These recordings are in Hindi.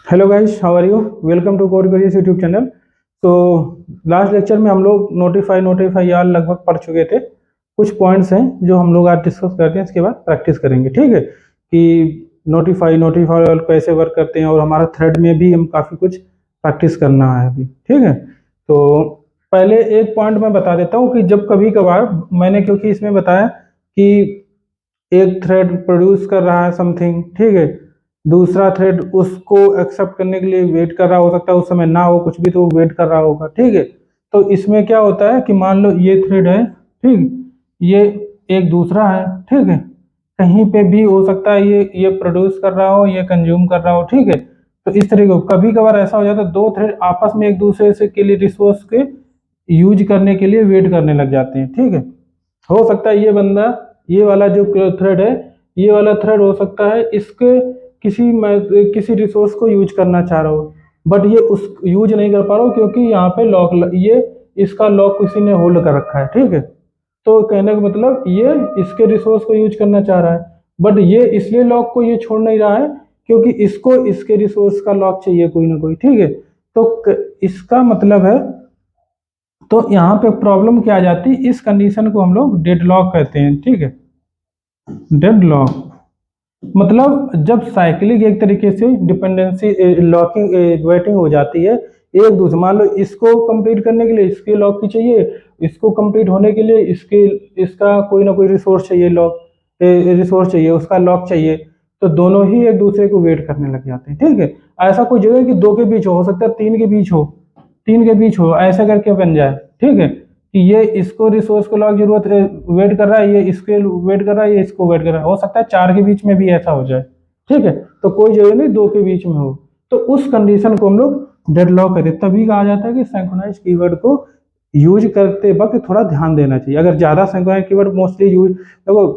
Hello guys, how are you? Welcome to Code Careers YouTube channel. तो लास्ट लेक्चर में हम लोग नोटिफाई आर लगभग पढ़ चुके थे। कुछ पॉइंट्स हैं जो हम लोग आज डिस्कस करते हैं, इसके बाद प्रैक्टिस करेंगे। ठीक है कि नोटिफाई ऑल कैसे वर्क करते हैं, और हमारा थ्रेड में भी हम काफ़ी कुछ प्रैक्टिस करना है अभी। ठीक है, तो पहले एक पॉइंट मैं बता देता हूँ कि जब कभी कभार मैंने, क्योंकि इसमें बताया कि एक थ्रेड प्रोड्यूस कर रहा है समथिंग, ठीक है, दूसरा थ्रेड उसको एक्सेप्ट करने के लिए वेट कर रहा हो सकता है, उस समय ना हो कुछ भी तो वो वेट कर रहा होगा। ठीक है, तो इसमें क्या होता है कि मान लो ये थ्रेड है, ठीक, ये एक दूसरा है, ठीक है, कहीं पे भी हो सकता है ये प्रोड्यूस कर रहा हो, ये कंज्यूम कर रहा हो। ठीक है, तो इस तरीके को कभी कभार ऐसा हो जाता है, दो थ्रेड आपस में एक दूसरे से के लिए रिसोर्स के यूज करने के लिए वेट करने लग जाते हैं। ठीक है, हो सकता है ये बंदा, ये वाला जो थ्रेड है, ये वाला थ्रेड हो सकता है इसके किसी रिसोर्स को यूज करना चाह रहा हो, बट ये उस यूज नहीं कर पा रहा हो क्योंकि यहाँ पे लॉक, ये इसका लॉक किसी ने होल्ड कर रखा है। ठीक है, तो कहने का मतलब ये इसके रिसोर्स को यूज करना चाह रहा है, बट ये इसलिए लॉक को ये छोड़ नहीं रहा है क्योंकि इसको इसके रिसोर्स का लॉक चाहिए कोई ना कोई। ठीक है, तो इसका मतलब है, तो यहाँ पे प्रॉब्लम क्या आ जाती है, इस कंडीशन को हम लोग डेडलॉक कहते हैं। ठीक है, डेडलॉक मतलब जब साइक्लिक एक तरीके से डिपेंडेंसी लॉकिंग वेटिंग हो जाती है एक दूसरे, मान लो इसको कंप्लीट करने के लिए इसके लॉक की चाहिए, इसको कंप्लीट होने के लिए इसका कोई ना कोई रिसोर्स चाहिए, रिसोर्स चाहिए, उसका लॉक चाहिए, तो दोनों ही एक दूसरे को वेट करने लग जाते हैं। ठीक है, ऐसा कोई जगह कि दो के बीच हो सकता है तीन के बीच हो, तीन के बीच हो, ऐसा करके बन जाए। ठीक है, कि ये इसको रिसोर्स को लॉक जरूरत है, वेट कर रहा है, ये इसके वेट कर रहा है, ये इसको वेट कर रहा है, हो सकता है चार के बीच में भी ऐसा हो जाए। ठीक है, तो कोई जगह नहीं दो के बीच में हो, तो उस कंडीशन को हम लोग डेडलॉक कहते हैं। तभी कहा जाता है कि सिंक्रोनाइज कीवर्ड को यूज करते वक्त थोड़ा ध्यान देना चाहिए। अगर ज्यादा सिंक्रोनाइज कीवर्ड मोस्टली यूज, देखो,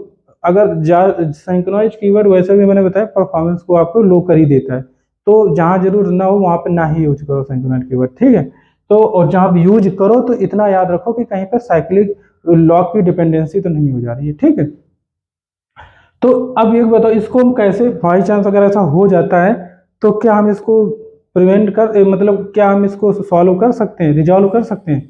अगर सिंक्रोनाइज कीवर्ड वैसे भी मैंने बताया परफॉर्मेंस को आपको लो कर ही देता है, तो जहां जरूर ना हो वहां पे ना ही यूज करो सिंक्रोनाइज कीवर्ड। ठीक है, तो और जब यूज करो तो इतना याद रखो कि कहीं पर साइक्लिक लॉक की डिपेंडेंसी तो नहीं हो जा रही है। ठीक है, तो अब ये बताओ, इसको हम कैसे, बाई चांस अगर ऐसा हो जाता है तो क्या हम इसको प्रिवेंट कर मतलब क्या हम इसको सॉल्व कर सकते हैं, रिजॉल्व कर सकते हैं?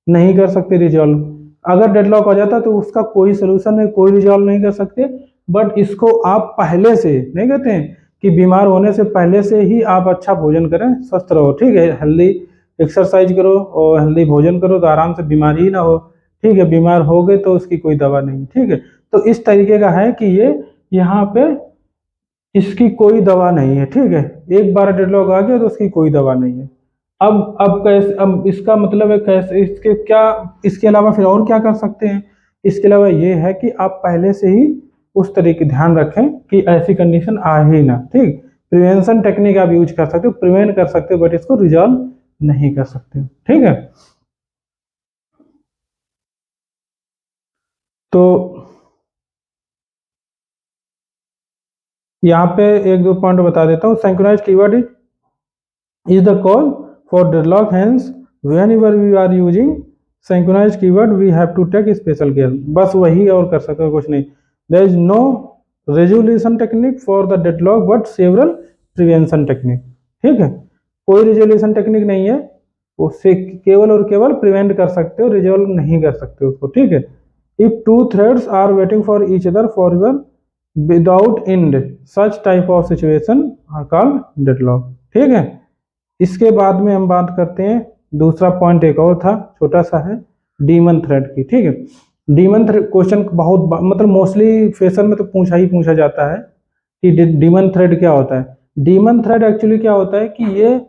नहीं कर सकते रिजॉल्व। अगर डेडलॉक हो जाता है तो उसका कोई सोल्यूशन नहीं, कोई रिजॉल्व नहीं कर सकते। बट इसको आप पहले से, नहीं कहते हैं कि बीमार होने से पहले से ही आप अच्छा भोजन करें, स्वस्थ रहो, ठीक है, हेल्दी एक्सरसाइज करो और हेल्दी भोजन करो तो आराम से बीमारी ही ना हो। ठीक है, बीमार हो गए तो उसकी कोई दवा नहीं। ठीक है, तो इस तरीके का है कि ये यहाँ पे इसकी कोई दवा नहीं है। ठीक है, एक बार डेडलॉक आ गया तो उसकी कोई दवा नहीं है। अब कैसे, अब इसका मतलब है कैसे, इसके क्या, इसके अलावा फिर और क्या कर सकते हैं? इसके अलावा ये है कि आप पहले से ही उस तरीके ध्यान रखें कि ऐसी कंडीशन आ ही ना। ठीक, प्रिवेंशन टेक्निक आप यूज कर सकते हो, प्रिवेंट कर सकते हो, बट इसको रिजॉल्व नहीं कर सकते। ठीक है, तो यहाँ पे एक दो पॉइंट बता देता हूँ। Synchronize keyword is the call for deadlock, hence whenever we are using synchronized keyword we have to take special care। बस वही और कर सकते हो, कुछ नहीं। there is no resolution technique for the deadlock but several prevention technique। ठीक है, कोई resolution technique नहीं है, उससे केवल और केवल प्रिवेंट कर सकते हो, रिजोल्व नहीं कर सकते उसको। ठीक है, if two threads are waiting for each other forever without end, such type of situation are called deadlock। ठीक है, इसके बाद में हम बात करते हैं, दूसरा पॉइंट एक और था, छोटा सा है, डीमन थ्रेड की। ठीक है, डीमन थ्रेड क्वेश्चन बहुत मतलब मोस्टली फ्रेशर में तो पूछा ही पूछा जाता है कि डीमन थ्रेड क्या होता है। डीमन थ्रेड एक्चुअली क्या होता है कि ये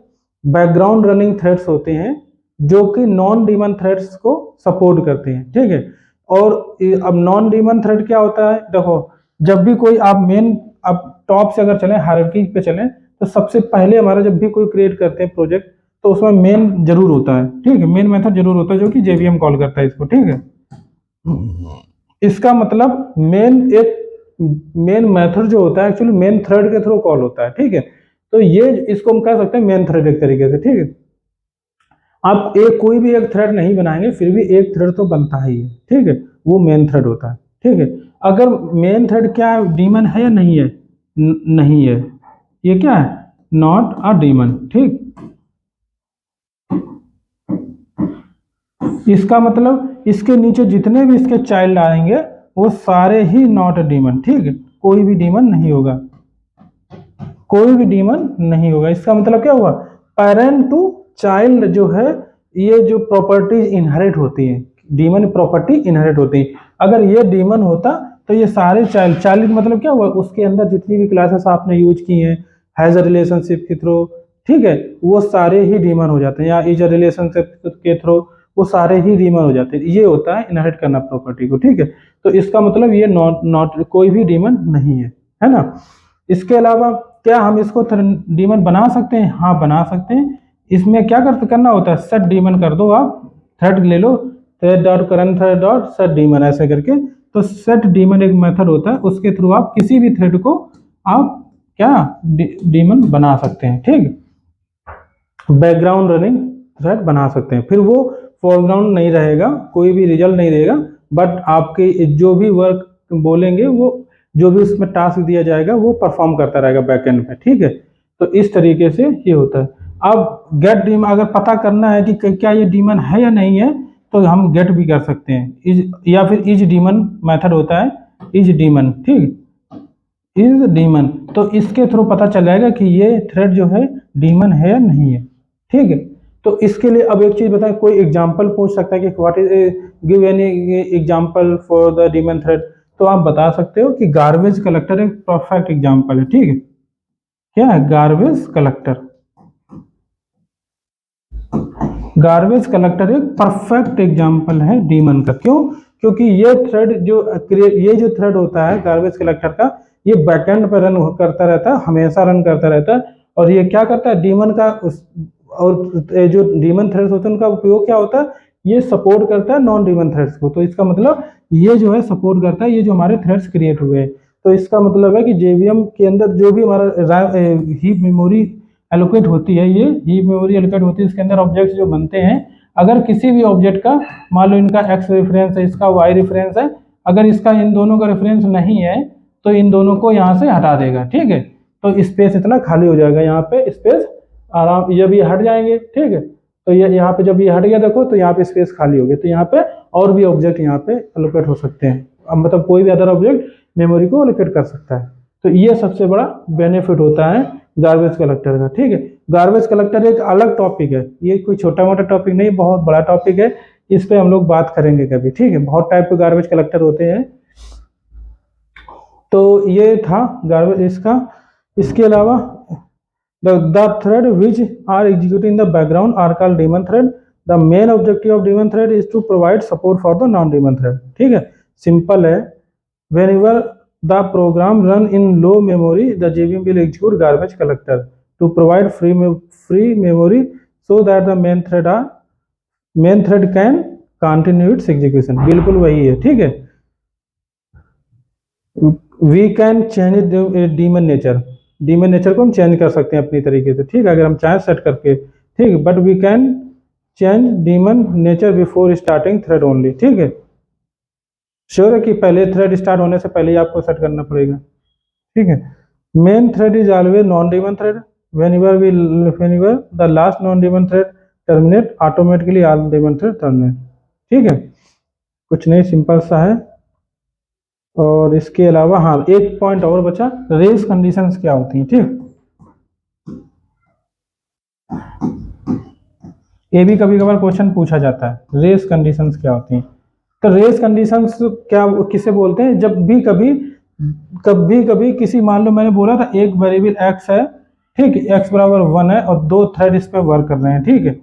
बैकग्राउंड रनिंग थ्रेड्स होते हैं जो कि नॉन डीमन थ्रेड्स को सपोर्ट करते हैं। ठीक है, और अब नॉन डीमन थ्रेड क्या होता है, देखो, जब भी कोई आप मेन, आप टॉप से अगर चलें, हायरार्की पे चलें, तो सबसे पहले हमारा जब भी कोई क्रिएट करते हैं प्रोजेक्ट तो उसमें मेन जरूर होता है। ठीक है, मेन मेथड जरूर होता है जो कि जेवीएम कॉल करता है इसको। ठीक है, इसका मतलब मेन मेथड जो होता है एक्चुअली मेन थ्रेड के थ्रू कॉल होता है। ठीक है, तो ये इसको हम कह सकते हैं मेन थ्रेड एक तरीके से। ठीक है, आप एक कोई भी एक थ्रेड नहीं बनाएंगे फिर भी एक थ्रेड तो बनता ही है। ठीक है, वो मेन थ्रेड होता है। ठीक है, अगर मेन थ्रेड क्या है, डीमन है या नहीं है? नहीं है। ये क्या है? Not a demon. ठीक, इसका मतलब इसके नीचे जितने भी इसके चाइल्ड आएंगे वो सारे ही नॉट अ डीमन। ठीक है, कोई भी डीमन नहीं होगा, कोई भी डीमन नहीं होगा। इसका मतलब क्या हुआ, पेरेंट टू चाइल्ड जो है ये जो प्रॉपर्टीज इनहेरिट होती है, डीमन प्रॉपर्टी इनहेरिट होती है। अगर ये डीमन होता तो ये सारे चाइल्ड, चाइल्ड मतलब क्या हुआ, उसके अंदर जितनी भी क्लासेस आपने यूज की हैं हैज अ रिलेशनशिप के थ्रू, ठीक है, वो सारे ही डीमन हो जाते हैं, या इज अ रिलेशनशिप के थ्रू वो सारे ही डीमन हो जाते हैं। ये होता है इनहेरिट करना प्रॉपर्टी को। ठीक है, तो इसका मतलब ये नॉट कोई भी डीमन नहीं है ना। इसके अलावा क्या हम इसको डीमन बना सकते हैं? हाँ बना सकते हैं। इसमें क्या करना होता है, सेट डीमन कर दो, आप थ्रेड ले लो, thread dot current thread dot set daemon ऐसे करके। तो सेट डीमन एक मेथड होता है, उसके थ्रू आप किसी भी थ्रेड को आप क्या डीमन बना सकते हैं। ठीक, बैकग्राउंड रनिंग थ्रेड बना सकते हैं, फिर वो फोरग्राउंड नहीं रहेगा, कोई भी रिजल्ट नहीं देगा, बट आपके जो भी वर्क बोलेंगे वो जो भी उसमें टास्क दिया जाएगा वो परफॉर्म करता रहेगा बैकएंड पे। ठीक है, तो इस तरीके से ये होता है। अब गेट डीमन अगर पता करना है कि क्या ये डीमन है या नहीं है, तो हम गेट भी कर सकते हैं, इज या फिर इज डीमन मेथड होता है, इज डीमन। ठीक, इज डीमन, तो इसके थ्रू पता चल जाएगा कि ये थ्रेड जो है डीमन है या नहीं है। ठीक है, तो इसके लिए अब एक चीज बताएं, कोई एग्जांपल पूछ सकता है कि what is, give any example for the demon thread, तो आप बता सकते हो कि गार्बेज कलेक्टर एक परफेक्ट एग्जांपल है। ठीक है, क्या है गार्बेज कलेक्टर, गार्बेज कलेक्टर एक परफेक्ट एग्जांपल है डीमन का। क्यों? क्योंकि ये थ्रेड जो थ्रेड होता है गार्बेज कलेक्टर का, ये बैकएंड पर रन करता रहता है, हमेशा रन करता रहता है। और ये क्या करता है डीमन का और जो डीमन थ्रेड्स होते हैं उनका उपयोग क्या होता है, ये सपोर्ट करता है नॉन डीमन थ्रेड्स को। तो इसका मतलब ये जो है सपोर्ट करता है ये जो हमारे थ्रेड्स क्रिएट हुए हैं। तो इसका मतलब है कि जेवीएम के अंदर जो भी हमारा हीप मेमोरी एलोकेट होती है, ये हीप मेमोरी एलोकेट होती है, इसके अंदर ऑब्जेक्ट्स जो बनते हैं, अगर किसी भी ऑब्जेक्ट का मान लो इनका एक्स रेफरेंस है, इसका वाई रेफरेंस है, अगर इसका इन दोनों का रेफरेंस नहीं है तो इन दोनों को यहाँ से हटा देगा। ठीक है, तो स्पेस इतना खाली हो जाएगा, यहाँ पे स्पेस आराम, जब ये हट जाएंगे, ठीक है, तो ये यहाँ पे जब ये हट गया देखो तो यहाँ पे स्पेस खाली हो गई, तो यहाँ पे और भी ऑब्जेक्ट यहाँ पे एलोकेट हो सकते हैं। अब मतलब कोई भी अदर ऑब्जेक्ट मेमोरी को एलोकेट कर सकता है। तो ये सबसे बड़ा बेनिफिट होता है गार्बेज कलेक्टर का। ठीक है, गार्बेज कलेक्टर एक अलग टॉपिक है, ये कोई छोटा मोटा टॉपिक नहीं, बहुत बड़ा टॉपिक है, इस पे हम लोग बात करेंगे कभी। ठीक है, बहुत टाइप के गार्बेज कलेक्टर होते हैं। तो ये था गार्बेज इसका। इसके अलावा the thread which are executing in the background are called daemon thread. The main objective of daemon thread is to provide support for the non daemon thread. ठीक है, सिंपल है, whenever the program run in low memory the JVM will execute garbage collector to provide free memory so that the main thread can continue its execution. बिल्कुल वही है। ठीक है, we can change daemon nature, demon nature को हम चेंज कर सकते हैं अपनी तरीके से। ठीक है, अगर हम चाहें सेट करके। ठीक, but we can change daemon nature before starting thread only. ठीक है, श्योर है कि पहले थ्रेड स्टार्ट होने से पहले ही आपको सेट करना पड़ेगा। ठीक है, main thread is always non demon thread, whenever the last non demon thread terminate automatically all demon thread terminate। ठीक है, कुछ नहीं, सिंपल सा है। और इसके अलावा हाँ एक पॉइंट और बचा, रेस कंडीशंस क्या होती हैं। ठीक, ये भी कभी कभार क्वेश्चन पूछा जाता है, रेस कंडीशंस क्या होती हैं। तो रेस कंडीशंस क्या किसे बोलते हैं, जब भी कभी किसी, मान लो मैंने बोला था एक वेरिएबल एक्स है, ठीक है, एक्स बराबर 1 है और दो थ्रेड इस पर वर्क कर रहे हैं। ठीक है,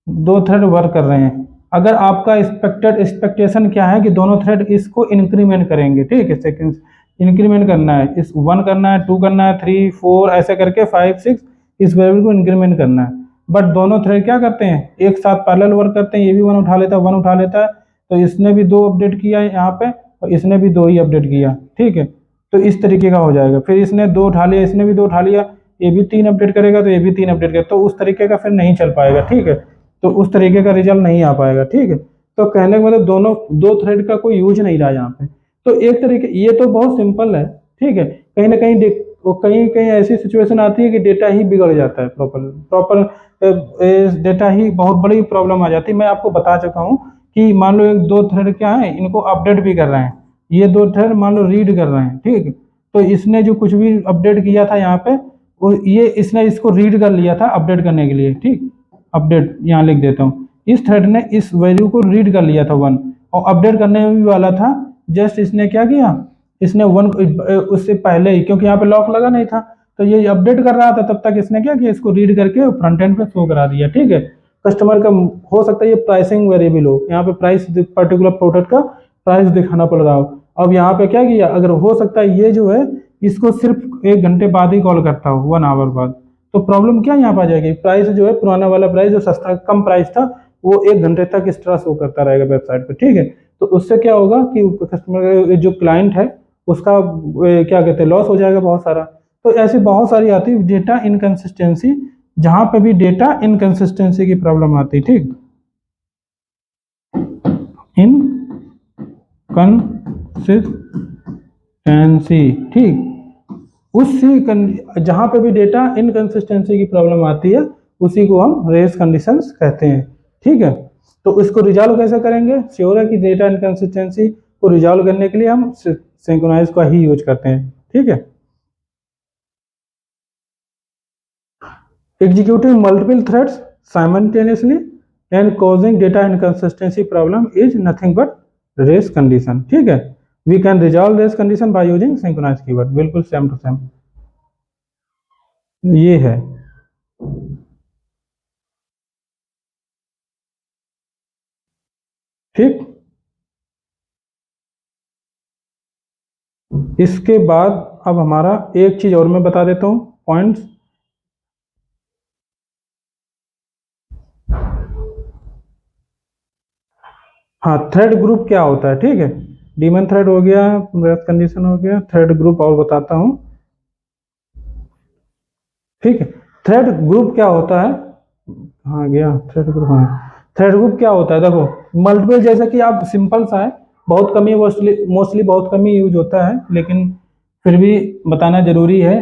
दो थ्रेड वर्क कर रहे हैं, अगर आपका एक्सपेक्टेशन क्या है कि दोनों थ्रेड इसको इंक्रीमेंट करेंगे। ठीक है, सेकंड इंक्रीमेंट करना है, इस 1 करना है, 2 करना है, 3 4 ऐसे करके 5 6 इस वेरिएबल को इंक्रीमेंट करना है। बट दोनों थ्रेड क्या करते हैं, एक साथ पैरेलल वर्क करते हैं, ये भी 1 उठा लेता है, 1 उठा लेता है, तो इसने भी 2 अपडेट किया है यहाँ पे और इसने भी 2 ही अपडेट किया। ठीक है, तो इस तरीके का हो जाएगा, फिर इसने 2 उठा लिया, इसने भी 2 उठा लिया, ये भी 3 अपडेट करेगा तो ये भी 3 अपडेट करेगा, तो उस तरीके का फिर नहीं चल पाएगा। ठीक है, तो उस तरीके का रिजल्ट नहीं आ पाएगा। ठीक है, तो कहने का मतलब दोनों दो थ्रेड का कोई यूज नहीं रहा यहाँ पे। तो एक तरीके, ये तो बहुत सिंपल है। ठीक है, कहीं ना कहीं वो कहीं कहीं ऐसी सिचुएशन आती है कि डेटा ही बिगड़ जाता है, प्रॉपर डेटा ही बहुत बड़ी प्रॉब्लम आ जाती है। मैं आपको बता चुका हूँ कि मान लो एक दो थ्रेड क्या है, इनको अपडेट भी कर रहे हैं, ये दो थ्रेड मान लो रीड कर रहे हैं, ठीक। तो इसने जो कुछ भी अपडेट किया था यहाँ पे, वो ये इसने इसको रीड कर लिया था अपडेट करने के लिए, ठीक। अपडेट यहाँ लिख देता हूँ, इस थ्रेड ने इस वैल्यू को रीड कर लिया था 1, और अपडेट करने भी वाला था। जस्ट इसने क्या किया, इसने 1 उससे पहले ही, क्योंकि यहाँ पे लॉक लगा नहीं था, तो ये अपडेट कर रहा था, तब तक इसने क्या किया, इसको रीड करके फ्रंट एंड पे शो करा दिया, ठीक है। कस्टमर का हो सकता है ये प्राइसिंग वेरिएबल हो, यहाँ पे प्राइस पर्टिकुलर प्रोडक्ट का प्राइस दिखाना पड़ रहा हो। अब यहाँ पे क्या किया, अगर हो सकता है ये जो है इसको सिर्फ 1 घंटे बाद ही कॉल करता हो, 1 आवर बाद, तो प्रॉब्लम क्या यहाँ पे आ जाएगी, प्राइस जो है पुराना वाला प्राइस जो सस्ता कम प्राइस था वो 1 घंटे तक इस तरह शो करता रहेगा वेबसाइट पे, ठीक है। तो उससे क्या होगा कि कस्टमर जो क्लाइंट है उसका क्या कहते हैं, लॉस हो जाएगा बहुत सारा। तो ऐसी बहुत सारी आती है डेटा इनकंसिस्टेंसी, जहां पे भी डेटा इनकंसिस्टेंसी की प्रॉब्लम आती है, ठीक। इनकंसिस्टेंसी, ठीक। उसी जहां पे भी डेटा इनकंसिस्टेंसी की प्रॉब्लम आती है उसी को हम रेस कंडीशंस कहते हैं, ठीक है। तो इसको रिजॉल्व कैसे करेंगे, श्योर है कि डेटा इनकंसिस्टेंसी को रिजॉल्व करने के लिए हम सिंक्रोनाइज का ही यूज करते हैं, ठीक है। Executing multiple threads simultaneously and causing data inconsistency problem is nothing but race condition, ठीक है। We can resolve race condition by using synchronized keyword, बिल्कुल सेम टू सेम ये है, ठीक। इसके बाद अब हमारा एक चीज और मैं बता देता हूँ पॉइंट्स। हाँ, थ्रेड ग्रुप क्या होता है, ठीक है। डीमन थ्रेड हो गया, रेस कंडीशन हो गया, थ्रेड ग्रुप और बताता हूँ, ठीक है। थ्रेड ग्रुप क्या होता है, हाँ गया थ्रेड ग्रुप, हाँ थ्रेड ग्रुप क्या होता है, देखो मल्टीपल, जैसे कि आप सिंपल सा है, बहुत कम ही मोस्टली बहुत कम ही यूज होता है, लेकिन फिर भी बताना जरूरी है,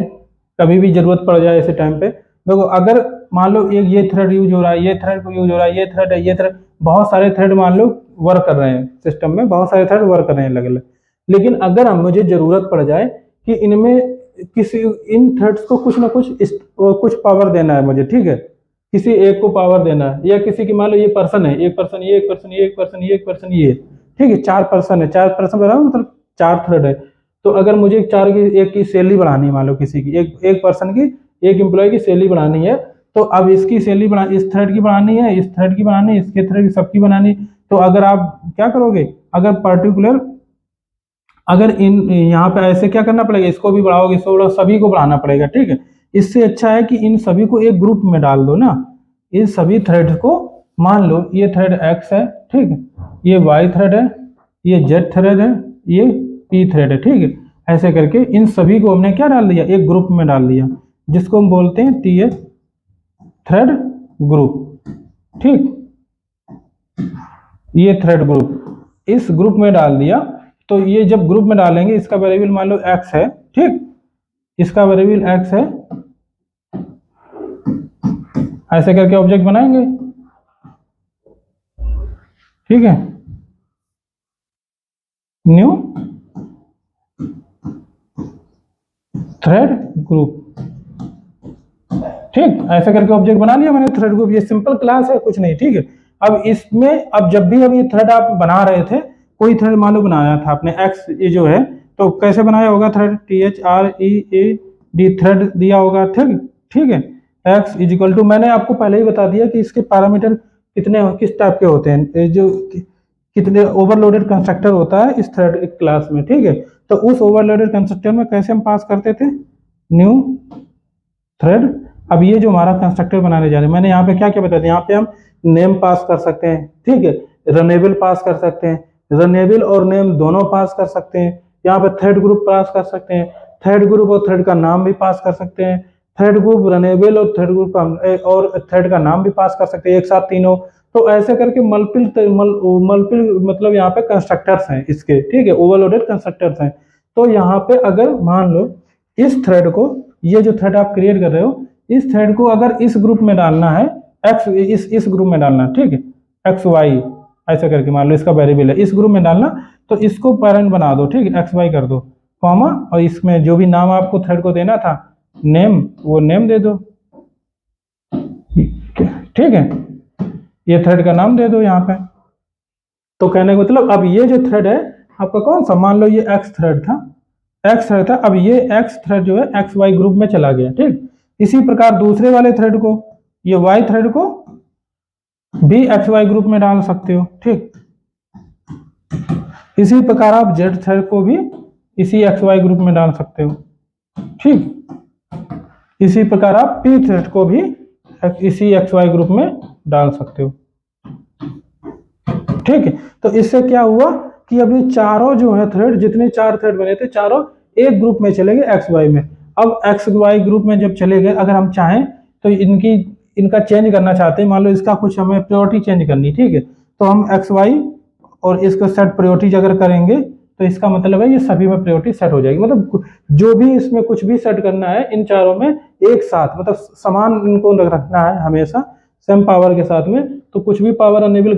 कभी भी जरूरत पड़ जाए ऐसे टाइम पे। देखो अगर मान लो एक ये थ्रेड यूज हो रहा है, ये थ्रेड यूज हो रहा है, ये थ्रेड है, ये थ्रेड, बहुत सारे थ्रेड मान लो वर्क कर रहे हैं सिस्टम में, बहुत सारे थ्रेड वर्क कर रहे हैं अलग अलग। लेकिन अगर हम मुझे जरूरत पड़ जाए कि इनमें किसी इन थ्रेड्स को कुछ ना कुछ पावर देना है मुझे, ठीक है, किसी एक को पावर देना है, या किसी की मान लो ये पर्सन है, एक पर्सन, ये एक पर्सन, ये एक पर्सन, ये एक पर्सन, ये, ठीक है, 4 पर्सन है, 4 पर्सन बराबर मतलब 4 थ्रेड है। तो अगर मुझे चार की एक की सैलरी बढ़ानी है, मान लो किसी की एक पर्सन की, एक एम्प्लॉय की सैलरी बढ़ानी है, तो अब इसकी सैलरी बढ़ा, इस थ्रेड की बढ़ानी है, इस थ्रेड की बढ़ानी है, इसके थ्रेड की, सबकी बनानी। तो अगर आप क्या करोगे, अगर पर्टिकुलर अगर इन यहाँ पे ऐसे क्या करना पड़ेगा, इसको भी बढ़ाओगे, इसको बढ़ाओ, सभी को बढ़ाना पड़ेगा, ठीक है। इससे अच्छा है कि इन सभी को एक ग्रुप में डाल दो ना, इन सभी थ्रेड्स को, मान लो ये थ्रेड एक्स है, ठीक है, ये वाई थ्रेड है, ये जेड थ्रेड है, ये पी थ्रेड है, ठीक है। ऐसे करके इन सभी को हमने क्या डाल दिया, एक ग्रुप में डाल दिया, जिसको हम बोलते हैं टीएच थ्रेड ग्रुप, ठीक। ये थ्रेड ग्रुप इस ग्रुप में डाल दिया, तो ये जब ग्रुप में डालेंगे, इसका वेरिएबल मान लो एक्स है, ठीक, इसका वेरिएबल एक्स है, ऐसे करके ऑब्जेक्ट बनाएंगे, ठीक है, न्यू थ्रेड ग्रुप, ठीक, ऐसे करके ऑब्जेक्ट बना लिया मैंने थ्रेड ग्रुप। ये सिंपल क्लास है, कुछ नहीं, ठीक है। अब इसमें अब जब भी अब ये थ्रेड आप बना रहे थे, कोई थ्रेड मान लो बनाया था आपने एक्स, ये जो है, तो कैसे बनाया होगा थ्रेड, THREAD थ्रेड दिया होगा, ठीक, ठीक है। एक्स इज इक्वल टू, मैंने आपको पहले ही बता दिया कि इसके पैरामीटर कितने किस टाइप के होते हैं, जो कितने ओवरलोडेड कंस्ट्रक्टर होता है इस थ्रेड क्लास में, ठीक है। तो उस ओवरलोडेड कंस्ट्रक्टर में कैसे हम पास करते थे, न्यू थ्रेड। अब ये जो हमारा कंस्ट्रक्टर बनाने जा रहे हैं, मैंने यहाँ पे क्या क्या बता दिया, यहाँ पे हम नेम पास कर सकते हैं, ठीक है, रनेबल पास कर सकते हैं, रनेबल और नेम दोनों पास कर सकते हैं, यहाँ पे थ्रेड ग्रुप पास कर सकते हैं, थ्रेड ग्रुप और थ्रेड का नाम भी पास कर सकते हैं, थ्रेड ग्रुप, रनेबल और थ्रेड ग्रुप का और थ्रेड का नाम भी पास कर सकते हैं एक साथ तीनों। तो ऐसे करके मल्टीपल मतलब यहाँ पे कंस्ट्रक्टर्स हैं इसके, ठीक है, ओवरलोडेड कंस्ट्रक्टर्स हैं। तो यहाँ पे अगर मान लो इस थ्रेड को, ये जो थ्रेड आप क्रिएट कर रहे हो, इस थ्रेड को अगर इस ग्रुप में डालना है, एक्स इस ग्रुप में डालना है, ठीक है, एक्स वाई ऐसा करके मान लो इसका वेरिएबल है, इस ग्रुप में डालना, तो इसको पेरेंट बना दो, ठीक है, एक्स वाई कर दो, कॉमा, और इसमें जो भी नाम आपको थ्रेड को देना था, नेम, वो नेम दे दो, ठीक है, ये थ्रेड का नाम दे दो यहाँ पे। तो कहने का मतलब अब ये जो थ्रेड है आपका कौन सा, मान लो ये एक्स थ्रेड था, एक्स थ्रेड था, अब ये एक्स थ्रेड जो है एक्स वाई ग्रुप में चला गया, ठीक। इसी प्रकार दूसरे वाले थ्रेड को, ये वाई थ्रेड को भी एक्स वाई ग्रुप में डाल सकते हो, ठीक। इसी प्रकार आप जेड थ्रेड को भी इसी एक्स वाई ग्रुप में डाल सकते हो, ठीक। इसी प्रकार आप पी थ्रेड को भी इसी एक्स वाई ग्रुप में डाल सकते हो, ठीक है। तो इससे क्या हुआ कि अभी चारों जो है थ्रेड, जितने चार थ्रेड बने थे, चारों एक ग्रुप में चले गए एक्स वाई में। अब एक्स वाई ग्रुप में जब चले गए, अगर हम चाहें तो इनका चेंज करना चाहते हैं, मान लो इसका कुछ हमें प्रायोरिटी चेंज करनी, ठीक है, तो हम एक्स वाई और इसका सेट प्रायोरिटी अगर करेंगे तो इसका मतलब है ये सभी में प्रायोरिटी सेट हो जाएगी, मतलब जो भी इसमें कुछ भी सेट करना है इन चारों में एक साथ, मतलब समान इनको रखना है हमेशा सेम पावर के साथ में, तो कुछ भी पावर अनेबल